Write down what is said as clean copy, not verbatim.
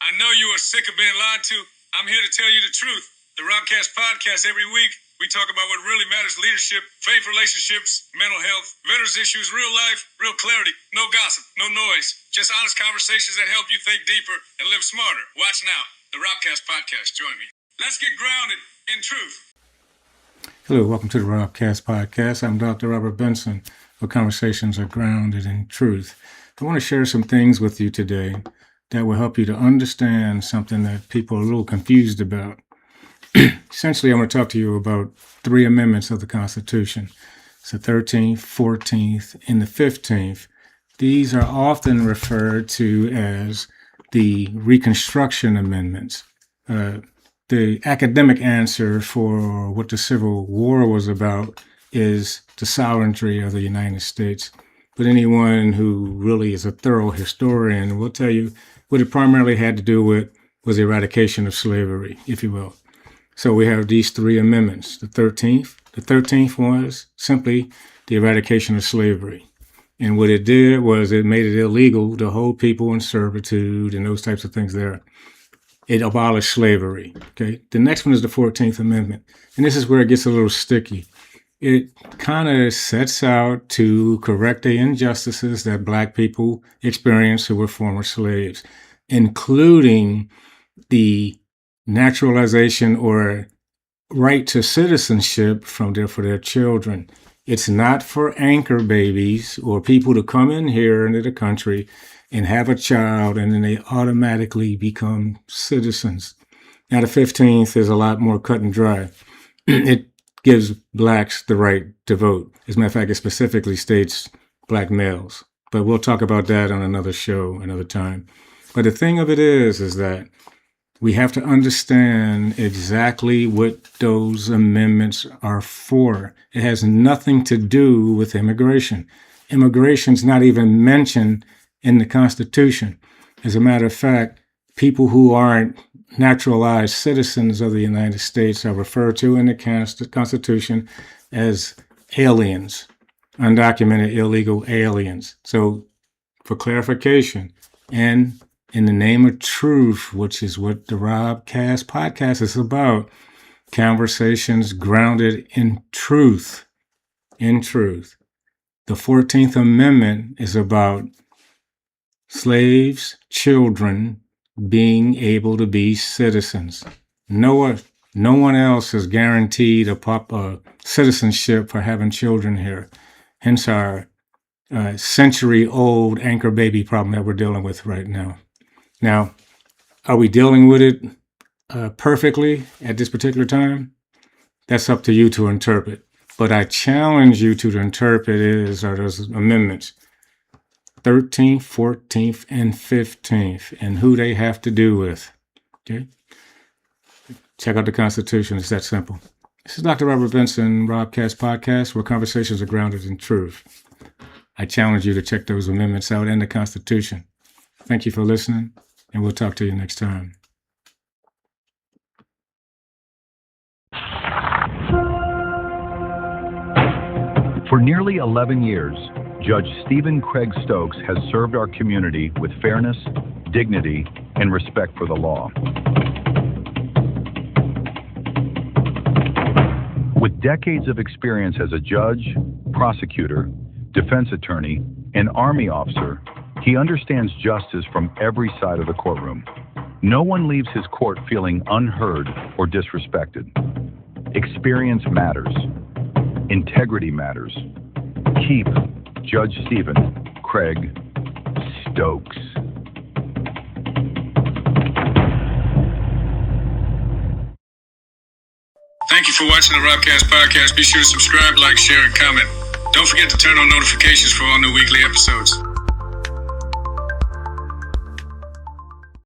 I know you are sick of being lied to. I'm here to tell you the truth. The RobCast podcast every week. We talk about what really matters: leadership, faith, relationships, mental health, veterans issues, real life, real clarity. No gossip, no noise. Just honest conversations that help you think deeper and live smarter. Watch now. The RobCast podcast. Join me. Let's get grounded in truth. Hello, welcome to the RobCast podcast. I'm Dr. Robert Benson, where conversations are grounded in truth. I want to share some things with you today that will help you to understand something that people are a little confused about. Essentially, I'm going to talk to you about three amendments of the Constitution. It's the 13th, 14th, and the 15th. These are often referred to as the Reconstruction Amendments. The academic answer for what the Civil War was about is the sovereignty of the United States. But anyone who really is a thorough historian will tell you what it primarily had to do with was the eradication of slavery, if you will. So we have these three amendments. The 13th was simply the eradication of slavery. And what it did was it made it illegal to hold people in servitude and those types of things there. It abolished slavery. Okay. The next one is the 14th Amendment. And this is where it gets a little sticky. It kind of sets out to correct the injustices that Black people experienced who were former slaves, including the naturalization or right to citizenship for their children. It's not for anchor babies or people to come in here into the country and have a child and then they automatically become citizens. Now, the 15th is a lot more cut and dry. It gives Blacks the right to vote. As a matter of fact, it specifically states Black males. But we'll talk about that on another show, another time. But the thing of it is that we have to understand exactly what those amendments are for. It has nothing to do with immigration. Immigration's not even mentioned in the Constitution. As a matter of fact, people who aren't naturalized citizens of the United States are referred to in the Constitution as aliens, undocumented illegal aliens. So for clarification, and in the name of truth, which is what the RobCast podcast is about, conversations grounded in truth, in truth. The 14th Amendment is about slaves, children, being able to be citizens. No one else is guaranteed a citizenship for having children here. Hence our century-old anchor baby problem that we're dealing with right now. Now, are we dealing with it perfectly at this particular time? That's up to you to interpret. But I challenge you to interpret those amendments. 13th, 14th, and 15th, and who they have to do with. Okay? Check out the Constitution. It's that simple. This is Dr. Robert Benson, RobCast podcast, where conversations are grounded in truth. I challenge you to check those amendments out and the Constitution. Thank you for listening, and we'll talk to you next time. For nearly 11 years, Judge Stephen Craig Stokes has served our community with fairness, dignity, and respect for the law. With decades of experience as a judge, prosecutor, defense attorney, and Army officer, he understands justice from every side of the courtroom. No one leaves his court feeling unheard or disrespected. Experience matters. Integrity matters. Keep Judge Stephen Craig Stokes. Thank you for watching the RobCast podcast. Be sure to subscribe, like, share, and comment. Don't forget to turn on notifications for all new weekly episodes.